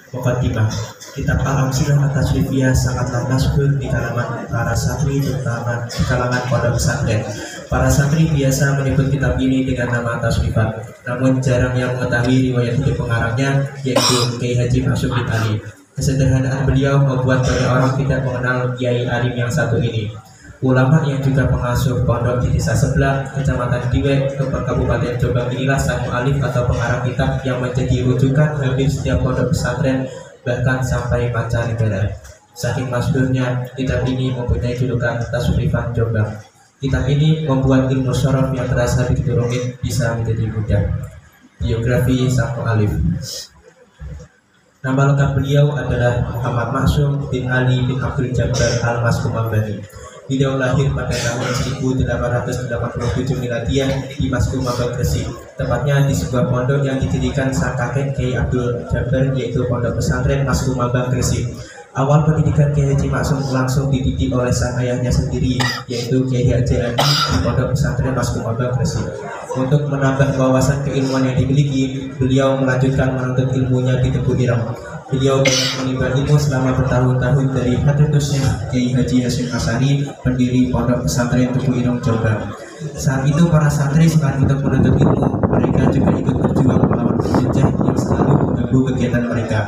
Mukaddimah. Kitab Al-Amsilah At-Tasrifiyah sangatlah masyhur di kalangan para santri, terutama di kalangan pondok pesantren. Para santri biasa menyebut kitab ini dengan nama tasrifat, namun jarang yang mengetahui riwayat hidup pengarangnya, yaitu Kiai Haji Maksum bin Ali. Kesederhanaan beliau membuat banyak orang tidak mengenal Kiai alim yang satu ini. Ulama yang juga pengasuh pondok di desa sebelah, Kecamatan Diwek, Kabupaten Jombang inilah sang mu'alif atau pengarang kitab yang menjadi rujukan hampir setiap pondok pesantren, bahkan sampai mancanegara. Saking masyhurnya, kitab ini mempunyai julukan Tasrifan Jombang. Kitab ini membuat ilmu syaraf yang terasa begitu rumit bisa menjadi mudah. Biografi sang mu'alif. Nama lengkap beliau adalah Muhammad Maksum bin Ali bin Abdul Jabbar Al-Maskumambani. Beliau lahir pada tahun 1887 Miladiah di Maskumambang Gresik, tepatnya di sebuah pondok yang didirikan sang kakek Kiai Abdul Jabbar, yaitu Pondok Pesantren Maskumambang Gresik. Awal pendidikan Kiai Haji Maksum langsung dididik oleh sang ayahnya sendiri, yaitu Kiai Haji Adi di Pondok Pesantren Maskumambang Gresik. Untuk menambah wawasan keilmuan yang dimiliki, beliau melanjutkan menuntut ilmunya di Teguh Ireng. Beliau banyak menimba ilmu selama bertahun-tahun dari Hadratus Syekh Kiai Haji Hasyim Asy'ari, pendiri Pondok Pesantren Teguh Ireng Jombang. Saat itu para santri selain untuk menuntut ilmu, mereka juga ikut berjuang melawan penjajah yang selalu mengganggu kegiatan mereka.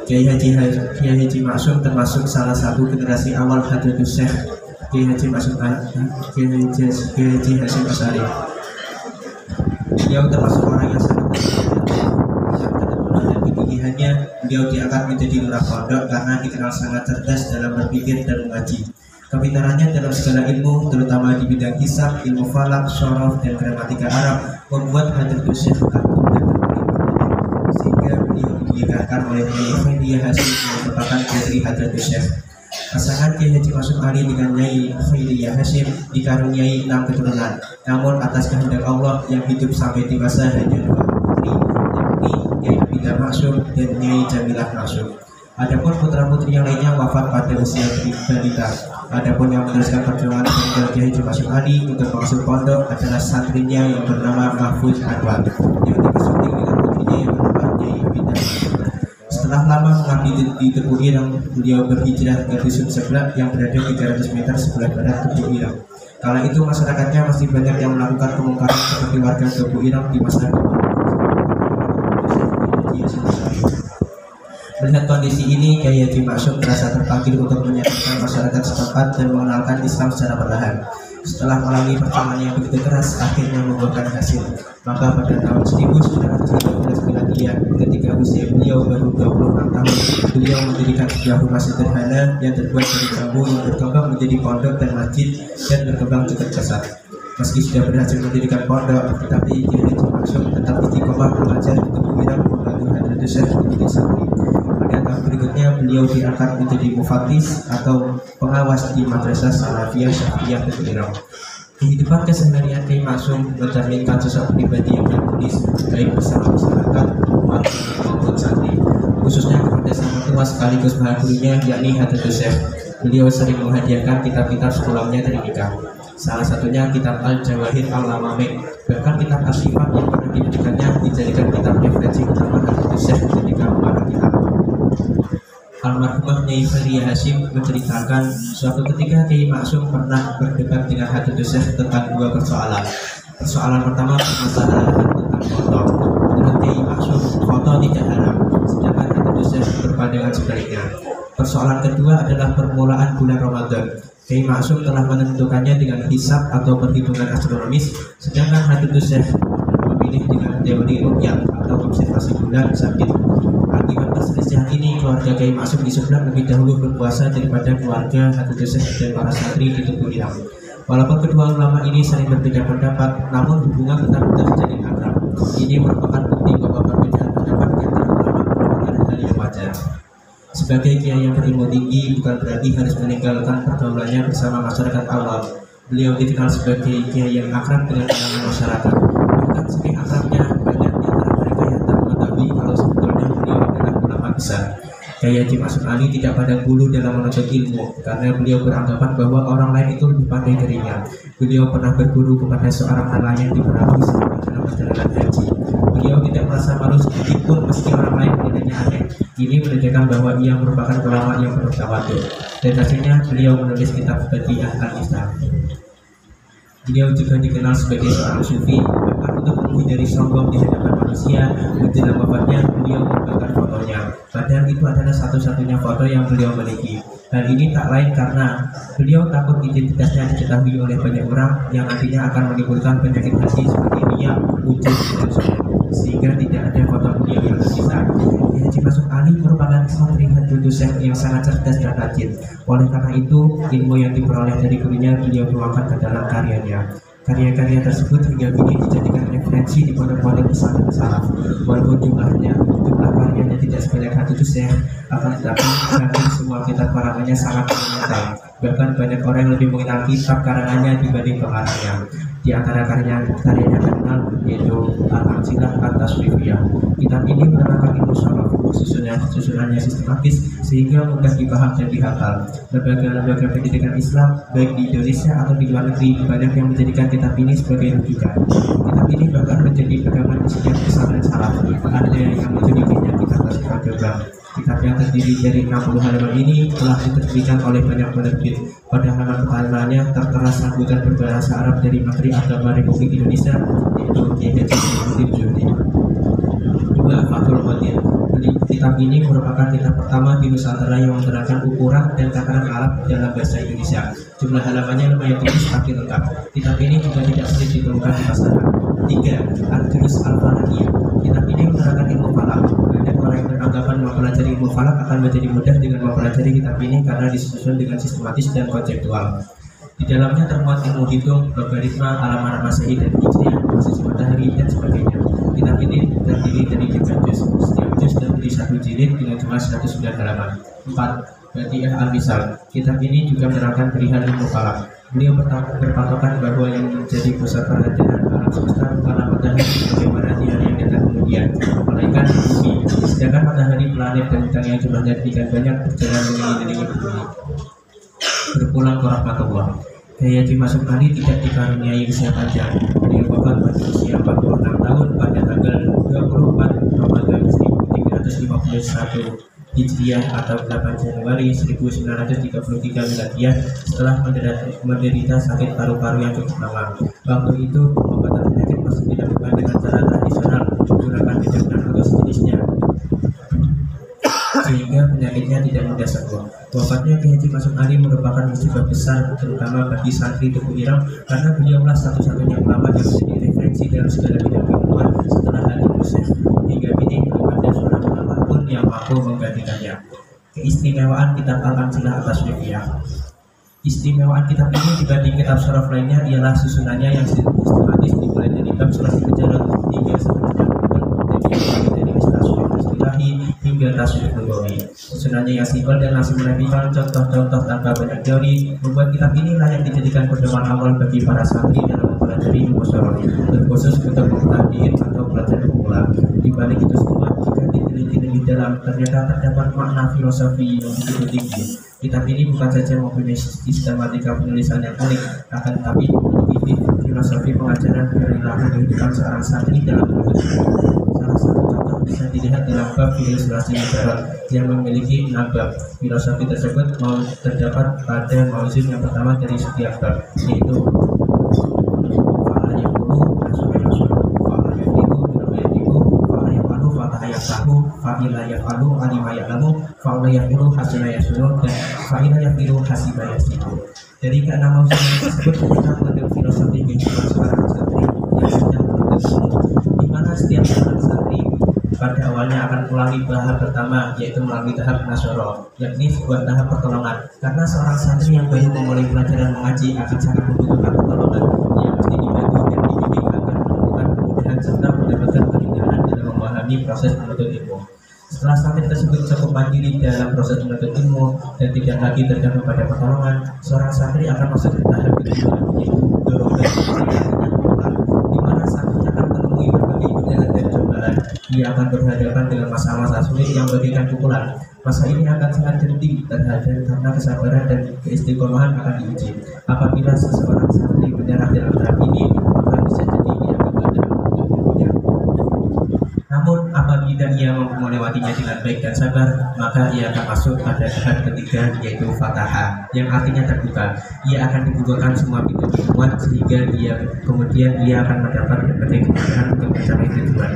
Kiai Haji Maksum termasuk salah satu generasi awal Hadratus Syekh Kiai Haji Hasyim Asy'ari. Beliau termasuk orang yang sangat kegigihannya. Beliau diangkat menjadi lurah pondok karena dikenal sangat cerdas dalam berpikir dan mengaji. Kepintarannya dalam segala ilmu, terutama di bidang hisab, ilmu falak, syaraf, dan gramatika Arab, membuat Hadratus Syekh kagum dan tertarik, sehingga beliau dinikahkan oleh Nyai Khairiyah Hasyim yang merupakan putri Hadratus Syekh. Pasangan Kiai Haji Maksum Ali dengan Nyai Khairiyah Hasyim dikaruniai 6 keturunan. Namun atas kehendak Allah yang hidup sampai dewasa hanya 2 putri, yakni Nyai Abida Maksum dan Nyai Jamilah Maksum. Adapun putra-putri yang lainnya wafat pada usia balita. Adapun yang meneruskan perjuangan dengan Kiai Haji Maksum Ali untuk pengasuh pondok adalah santrinya yang bernama Mahfuz Anwar, yang dipersunting dengan putrinya yang bernama Nyai Abida. Setelah lama mengabdi di Teguh Ireng, beliau berhijrah ke dusun sebelah yang berada 300 meter sebelah barat Teguh Ireng. Kala itu masyarakatnya masih banyak yang melakukan kemungkaran seperti warga Teguh Ireng di masa Melihat kondisi ini, Kiai Haji Maksum merasa terpanggil untuk menyadarkan masyarakat setempat dan mengenalkan Islam secara perlahan. Setelah melalui perjuangan yang begitu keras, akhirnya membuahkan hasil. Maka pada tahun 1913 Miladiah, ketika usia beliau baru 26 tahun, beliau mendirikan sebuah rumah sederhana yang terbuat dari bambu yang berkembang menjadi pondok dan masjid dan berkembang cukup pesat. Meski sudah berhasil mendirikan pondok, tetapi Kiai Haji Maksum tetap istiqomah mengajar di Teguh Ireng membantu Hadratus Syekh menjadi santri. Pada tahun berikutnya beliau diangkat menjadi mufatis atau pengawas di Madrasah Salafiyah Syafiyah Teguh Ireng. Kehidupan keseharian Kiai Maksum mencerminkan sosok pribadi yang harmonis baik bersama masyarakat maupun santri, khususnya kepada sang tua sekaligus maha gurunya yakni Hadratus Syekh. Beliau sering menghadiahkan kitab-kitab sepulangnya dari nikah. Salah satunya kitab Al-Jawahir Al-Lamamik. Bahkan kitab As-Sifat yang pernah diberikannya dijadikan kitab referensi utama Hadratus Syekh ketika mengarang kitab. Almarhumah Nyai Khairiyah Hasyim menceritakan suatu ketika Kiai Maksum pernah berdebat dengan Hadratus Syekh tentang 2 persoalan. Persoalan pertama permasalahan tentang foto. Menurut Kiai Maksum, foto tidak haram, sedangkan Hadratus Syekh berpandangan sebaliknya. Persoalan kedua adalah permulaan bulan Ramadan. Kiai Maksum telah menentukannya dengan hisab atau perhitungan astronomis, sedangkan Hadratus Syekh memilih dengan teori ruqyah atau observasi bulan sabit. Akibat perselisihan ini, keluarga Kiai Maksum di sebelah lebih dahulu berpuasa daripada keluarga Hadratus Syekh dan para santri di Teguh Ireng. Walaupun kedua ulama ini sering berbeda pendapat, namun hubungan tetap terjalin akrab. Ini merupakan bukti bahwa perbedaan pendapat di antara ulama merupakan hal yang wajar. Sebagai kiai yang berilmu tinggi bukan berarti harus meninggalkan pergaulannya bersama masyarakat awam. Beliau dikenal sebagai kiai yang akrab dengan kalangan masyarakat. Bahkan saking akrabnya, banyak di antara mereka yang tak mengetahui kalau sebetulnya beliau adalah ulama besar. Kiai Haji Maksum Ali tidak pandang bulu dalam menuntut ilmu, karena beliau beranggapan bahwa orang lain itu lebih pandai darinya. Beliau pernah berguru kepada seorang nelayan di perahu selama dalam perjalanan haji. Beliau tidak merasa malu sedikit pun meski orang lain menilainya aneh. Ini menunjukkan bahwa ia merupakan ulama yang penuh tawadhu. Dan hasilnya beliau menulis kitab Badi'ah al-Islam. Beliau juga dikenal sebagai seorang sufi, bahkan untuk menghindari sombong di hadapan manusia. Menjelang wafatnya beliau membakar fotonya, padahal itu adalah satu-satunya foto yang beliau miliki. Hal ini tak lain karena beliau takut identitasnya diketahui oleh banyak orang yang nantinya akan menimbulkan penyakit hati seperti riya, ujub, dan sombong, sehingga tidak ada foto beliau yang tersisa. Haji Mas'ud Ali merupakan santri Hadudus yang sangat cerdas dan rajin. Oleh karena itu, ilmu yang diperoleh dari gurunya beliau tuangkan ke dalam karyanya. Karya-karya tersebut hingga kini dijadikan referensi di pondok-pondok pesantren salaf. Walaupun jumlah karyanya tidak sebanyak Hadudus akan tetapi hampir semua kitab karangannya sangat monumental. Bahkan banyak orang yang lebih mengenal kitab karangannya dibanding pengarangnya. Di antara karyanya terkenal yaitu Al-Amsilah At-Tasrifiyah. Kitab ini menerangkan ilmu sharaf, susunannya sistematis sehingga mudah dipaham dan dihafal. Lembaga-lembaga pendidikan Islam baik di Indonesia atau di luar negeri banyak yang menjadikan kitab ini sebagai rujukan. Kitab ini bahkan menjadi pegangan setiap pesantren salaf. Ada yang menjadikannya kitab Tasrifah Jombang. Kitab yang terdiri dari 60 halaman ini telah diterbitkan oleh banyak penerbit. Pada halaman pertamanya tertera sambutan berbahasa Arab dari Menteri Agama Republik Indonesia, yaitu Kiai Haji Muhyiddin Juhri. Dua, Fathul Qadir. Kitab ini merupakan kitab pertama di Nusantara yang menerangkan ukuran dan takaran Arab dalam bahasa Indonesia. Jumlah halamannya lumayan tipis tapi lengkap. Kitab ini juga tidak sulit ditemukan di pasaran. 3. Al-Durus Al-Falakiyah. Kitab ini menerangkan ilmu falak. Banyak orang yang beranggapan mempelajari ilmu falak akan menjadi mudah dengan mempelajari kitab ini karena disusun dengan sistematis dan konseptual. Di dalamnya termuat ilmu hitung, logaritma, alam Masehi dan Hijriah, posisi matahari dan sebagainya. Kitab ini terdiri dari 3 juz. Setiap juz terdiri 1 jilid dengan jumlah 109 halaman. 4. Badi'ah al-Misal. Kitab ini juga menerangkan perihal ilmu falak. Beliau berpatokan bahwa yang menjadi pusat perhatian alam semesta bukanlah matahari sebagaimana di hari yang datang kemudian, melainkan bumi. Sedangkan matahari, planet, dan bintang yang jumlahnya demikian banyak berjalan mengelilingi bumi. Berpulang ke rahmatullah. Kiai Haji Mas'ud Ali tidak dikaruniai usia panjang. Beliau wafat pada usia 46 tahun pada tanggal 24 Ramadan 1351 Hijriah atau 8 Januari 1933 Miladiah setelah menderita sakit paru-paru yang cukup lama. Waktu itu pengobatan penyakit masih dilakukan dengan cara tradisional menggunakan deterjen atau sejenisnya, sehingga penyakitnya tidak mudah sembuh. Wafatnya Kiai Haji Mas'ud Ali merupakan musibah besar terutama bagi santri Teguh Ireng karena beliaulah satu-satunya ulama yang menjadi referensi dalam segala bidang keilmuan setelah Hadudus hingga kini belum ada seorang ulama pun yang mampu menggantikannya. Keistimewaan kitab Al-Amsilah At-Tasrifiyah. Istimewaan kitab ini dibanding kitab syaraf lainnya ialah susunannya yang sistematis dimulai dari bab sulasi kejaran hingga seterusnya dari istilahi hingga tasawuf lugawi. Susunannya yang simpel dan langsung menampilkan contoh-contoh tanpa banyak teori membuat kitab ini layak dijadikan pedoman awal bagi para santri dalam mempelajari ilmu syaraf, terkhusus untuk mempelajari atau belajar pemula. Di balik itu semua, jika diteliti lebih dalam, ternyata terdapat makna filosofi yang begitu tinggi. Kitab ini bukan saja mempunyai sistematika penulisan yang unik, akan tetapi memiliki filosofi pengajaran perilaku kehidupan seorang santri dalam menuntut ilmu. Salah satu contoh bisa dilihat dalam bab ilustrasi mudarat yang memiliki 6 bab. Filosofi tersebut terdapat pada mauzun yang pertama dari setiap bab, yaitu fa'ila yaf'alu alima ya'lamu fa'ula yaf'ilu hasuna yasunu dan fa'ila yaf'ilu hasiba yasibu. Dari keenam mauzun tersebut kita mengambil filosofi kehidupan seorang santri yang sedang menuntut ilmu, di mana setiap seorang santri pada awalnya akan melalui tahap pertama, yaitu melalui tahap nasyara, yakni sebuah tahap pertolongan. Karena seorang santri yang baru memulai pelajaran mengaji akan sangat membutuhkan pertolongan yang mesti dibantu dan dibimbing agar menemukan kemudahan serta mendapatkan keringanan dalam memahami proses menuntut ilmu. Setelah santri tersebut cukup mandiri dalam proses menuntut ilmu dan tidak lagi tergantung pada pertolongan, seorang santri akan masuk ke tahap kedua, yaitu dorongan di mana santri akan menemui berbagai godaan dan cobaan. Ia akan berhadapan dengan masa-masa sulit yang bagaikan pukulan. Masa ini akan sangat genting terhadap karena kesabaran dan keistiqomahan akan diuji. Apabila seseorang santri menyerah dalam tahap ini, maka bisa jadi ia gagal dalam menuntut ilmunya. Namun apabila Apabila ia mampu melewatinya dengan baik dan sabar, maka ia akan masuk pada tahap ketiga, yaitu Fatahah, yang artinya terbuka. Ia akan dibukakan semua pintu keilmuan sehingga kemudian ia akan mendapat berbagai kemudahan untuk mencapai tujuan.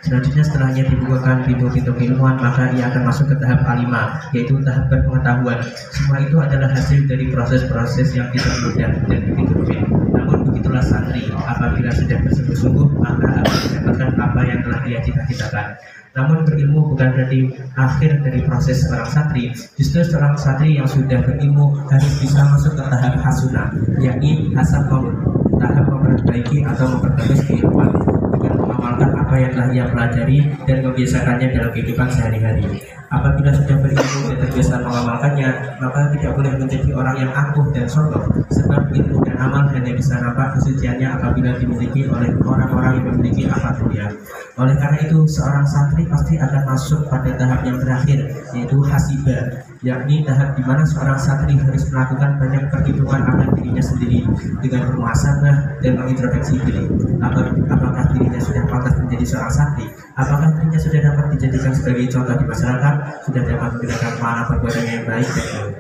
Selanjutnya setelahnya dibukakan pintu-pintu keilmuan, maka ia akan masuk ke tahap kelima, yaitu tahap berpengetahuan. Semua itu adalah hasil dari proses-proses yang tidak mudah dan begitu rumit. Namun begitulah santri, apabila sudah bersungguh-sungguh maka akan mendapatkan apa yang telah dia cita-citakan. Namun berilmu bukan berarti akhir dari proses seorang santri. Justru seorang santri yang sudah berilmu harus bisa masuk ke tahap hasunah, yakni tahap memperbaiki atau memperbagus kehidupan dengan mengamalkan apa yang telah ia pelajari dan membiasakannya dalam kehidupan sehari-hari. Apabila sudah berilmu dan terbiasa mengamalkannya, maka tidak boleh menjadi orang yang angkuh dan sombong, sebab ilmu dan amal hanya bisa nampak kesuciannya apabila dimiliki oleh orang-orang yang memiliki akal mulia. Oleh karena itu, seorang santri pasti akan masuk pada tahap yang terakhir, yaitu hasibah, yakni tahap di mana seorang santri harus melakukan banyak perhitungan akan dirinya sendiri dengan bermuhasabah dan mengintrospeksi diri. Apakah dirinya sudah pantas menjadi seorang santri? Apakah dirinya sudah dapat dijadikan sebagai contoh di masyarakat? Sudah dapat menggunakan mana perbuatan yang baik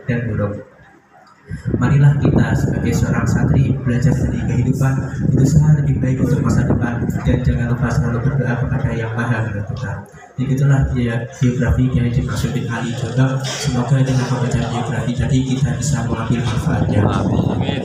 dan buruk? Marilah kita sebagai seorang santri belajar dari kehidupan, berusaha lebih baik untuk masa depan, dan jangan lupa selalu berdoa kepada Yang Maha Menentukan. Itulah biografi Kiai Haji Maksudin Ali Jombang. Semoga dengan pembacaan biografi tadi kita bisa mengambil manfaatnya. Amin.